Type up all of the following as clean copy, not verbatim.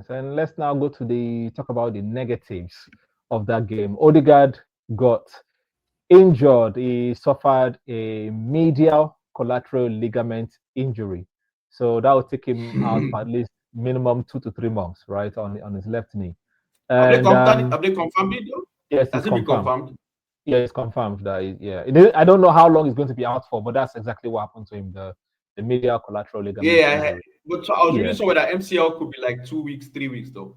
And let's now go to the talk about the negatives of that game. Odegaard got injured. He suffered a medial collateral ligament injury. So that will take him out for at least minimum 2 to 3 months, right, on his left knee. And Have they confirmed it though? yes, it's Has it been confirmed. confirmed? Yeah, it's confirmed that I don't know how long he's going to be out for, but that's exactly what happened to him. The medial collateral ligament injury. But so I was reading Yeah. somewhere that MCL could be like 2 weeks, 3 weeks though.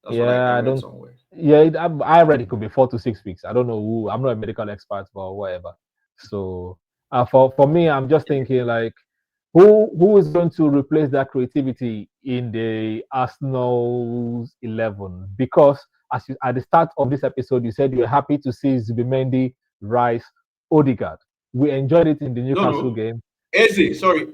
That's what I Yeah, I read don't. somewhere. Yeah, I read it could be 4 to 6 weeks. I don't know who. I'm not a medical expert, but whatever. So, for me, I'm just thinking like, who is going to replace that creativity in the Arsenal's 11? Because at the start of this episode, you said you were happy to see Zubimendi, Rice, Odegaard. We enjoyed it in the No, Newcastle no. game. Eze, Sorry,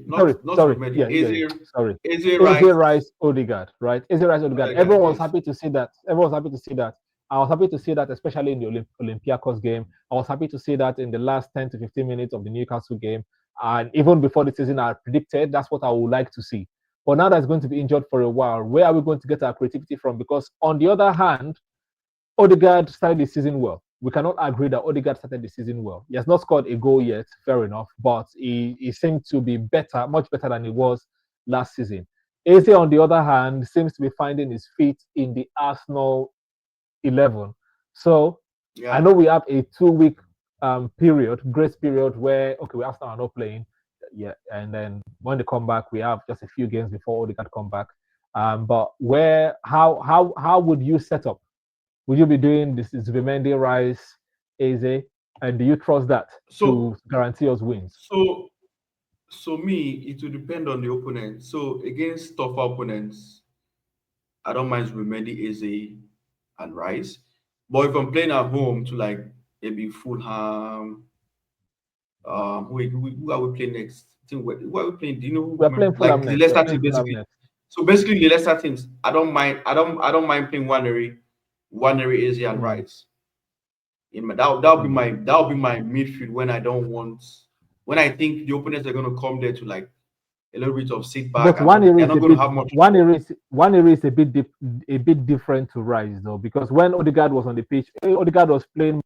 not sorry, Zubimedi. yeah, yeah, yeah. Sorry. Eze Eze Rice, Rice Odegaard, right? Eze Rice Odegaard. Odegaard. Everyone was Yes. happy to see that. Everyone was happy to see that. I was happy to see that, especially in the Olympiacos game. I was happy to see that in the last 10 to 15 minutes of the Newcastle game. And even before the season, I predicted that's what I would like to see. But now that's going to be injured for a while. Where are we going to get our creativity from? Because on the other hand, Odegaard started the season well. We cannot agree that Odegaard started the season well. He has not scored a goal yet, fair enough, but he seemed to be better, much better than he was last season. Eze, on the other hand, seems to be finding his feet in the Arsenal 11. So I Yeah. know we have a 2 week grace period where, okay, we Arsenal are not playing. Yeah, and then when they come back, we have just a few games before Odegaard come back. But how would you set up? Will you be doing this Zubimendi, Rice, Eze, and do you trust that So to guarantee us wins? so so me, it will depend on the opponent. So against tougher opponents, I don't mind Zubimedi, Eze, and Rice. But if I'm playing at home to like maybe Fulham, who are we playing next? I think who are we playing? Do you We are know? playing Like Fulham the next. We are Leicester playing team, Fulham basically. next. So basically, the Leicester teams, I don't mind playing Nwaneri, Eze, and Mm. Rice. That'll be Mm. my midfield when I think the opponents are going to come there to like a little bit of sit back But and not they're not going to have much. one area is a bit different to Rice though, because when Odegaard was on the pitch, Odegaard was playing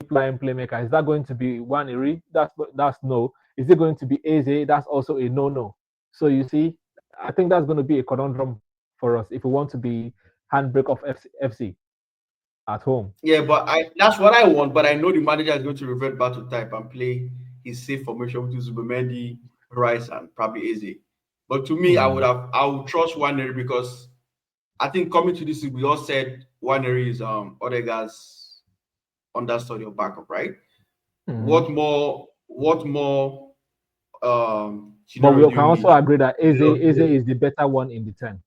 flying playmaker. Is that going to be Nwaneri? That's no. Is it going to be Eze? That's also a no. So you see, I think that's going to be a conundrum for us if we want to be handbrake of FC at home. Yeah, but I that's what I want. But I know the manager is going to revert back to type and play his safe formation, which is Zubimendi, Rice, and probably Eze. But to me, Mm. I would trust Nwaneri because I think coming to this, we all said Nwaneri is Odegaard's understudy or backup, right? Mm. What more But scenario we do can you also need? agree that Eze is the better one in the 10.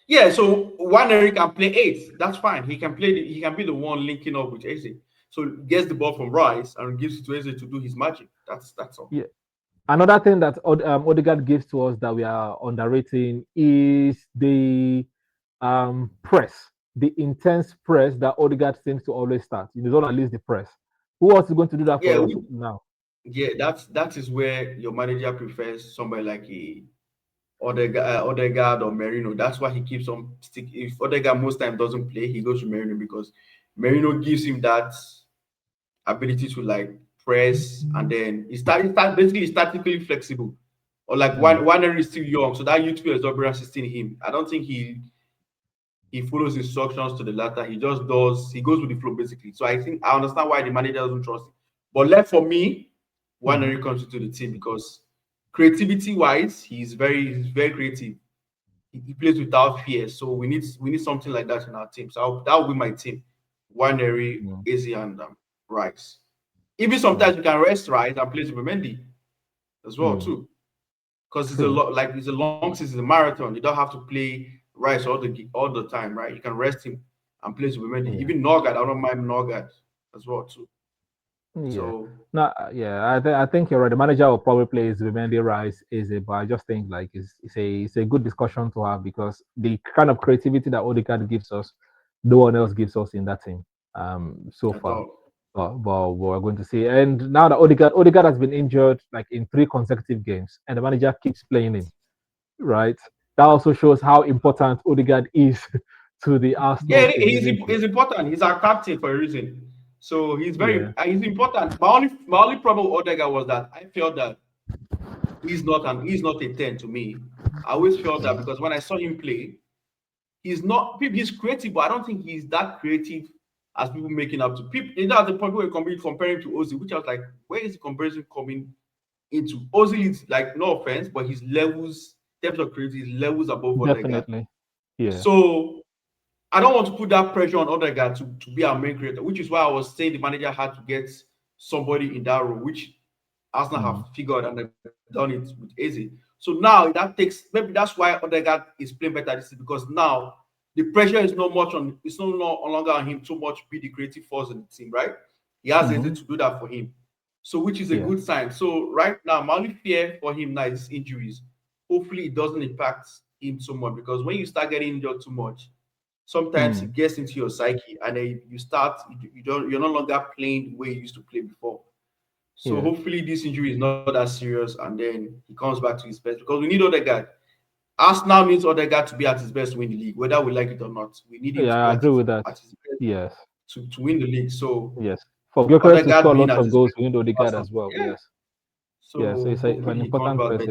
Yeah, so Nwaneri can play eight. That's fine. He can be the one linking up with Eze. So gets the ball from Rice and gives it to Eze to do his magic. That's all. Yeah. Another thing that Odegaard gives to us that we are underrating is the press, the intense press that Odegaard seems to always start. You don't at least the press. Who else is going to do that Yeah, for us now? yeah. That is where your manager prefers somebody like a Odegaard or Merino. That's why he keeps on stick. If Odegaard most time doesn't play, he goes to Merino because Merino gives him that ability to like press and then basically he's tactically flexible. Or like Mm. one is still young, so that youthful exuberance is still in him. I don't think he follows instructions to the latter. He goes with the flow basically. So I think I understand why the manager doesn't trust him. But left for me, Mm. Nwaneri comes into the team because creativity wise, he's very creative. He plays without fear. So we need something like that in our team. So that will be my team. Nwaneri, Mm. Eze, and Rice. Even Mm. sometimes we can rest Rice and play Zubimendi as well Mm. too. Because it's a True. lot like it's a long season, it's a marathon. You don't have to play Rice all the time, right? You can rest him and play Zubimendi. Yeah. Even Norgard, I don't mind Norgard as well too. Yeah. So No, yeah, I think you're right. The manager will probably play Zubimendi Rice is but I just think like it's a good discussion to have because the kind of creativity that Odegaard gives us no one else gives us in that team so At far. all. But we're going to see. And now that Odegaard has been injured like in 3 consecutive games, and the manager keeps playing him, right? That also shows how important Odegaard is to the Arsenal Yeah, team, isn't it? he's important. He's our captain for a reason. So Yeah. he's important. My only problem with Odegaard was that I felt that he's not a 10 to me. I always felt that because when I saw him play, he's creative, but I don't think he's that creative as people making up to people. You know, at the point where we're comparing to Ozil, which I was like, where is the comparison coming into? Ozil is like, no offense, but his levels, depth of creativity, his levels above Odegaard. Definitely. Yeah. So I don't want to put that pressure on Odegaard to be our main creator, which is why I was saying the manager had to get somebody in that role, which Arsenal have figured and they've done it with Eze. So now that takes, maybe that's why Odegaard is playing better this season, because now the pressure is not much on, it's no longer on him too much be the creative force in the team, right? He has Eze to do that for him. So which is a good sign. So right now, my only fear for him now is injuries. Hopefully it doesn't impact him so much, because when you start getting injured too much, sometimes it gets into your psyche, and then you're no longer playing the way you used to play before. So hopefully this injury is not that serious, and then he comes back to his best, because we need Odegaard. Arsenal needs Odegaard to be at his best to win the league, whether we like it or not. We need him to be I agree with that. at his best Yes. to win the league. So Yes. For Gyökeres to Odegaard score being lots at of his goals, best, we need Odegaard awesome. as well. Yeah. Yes. So Yeah. So it's an hopefully he comes important back person. better.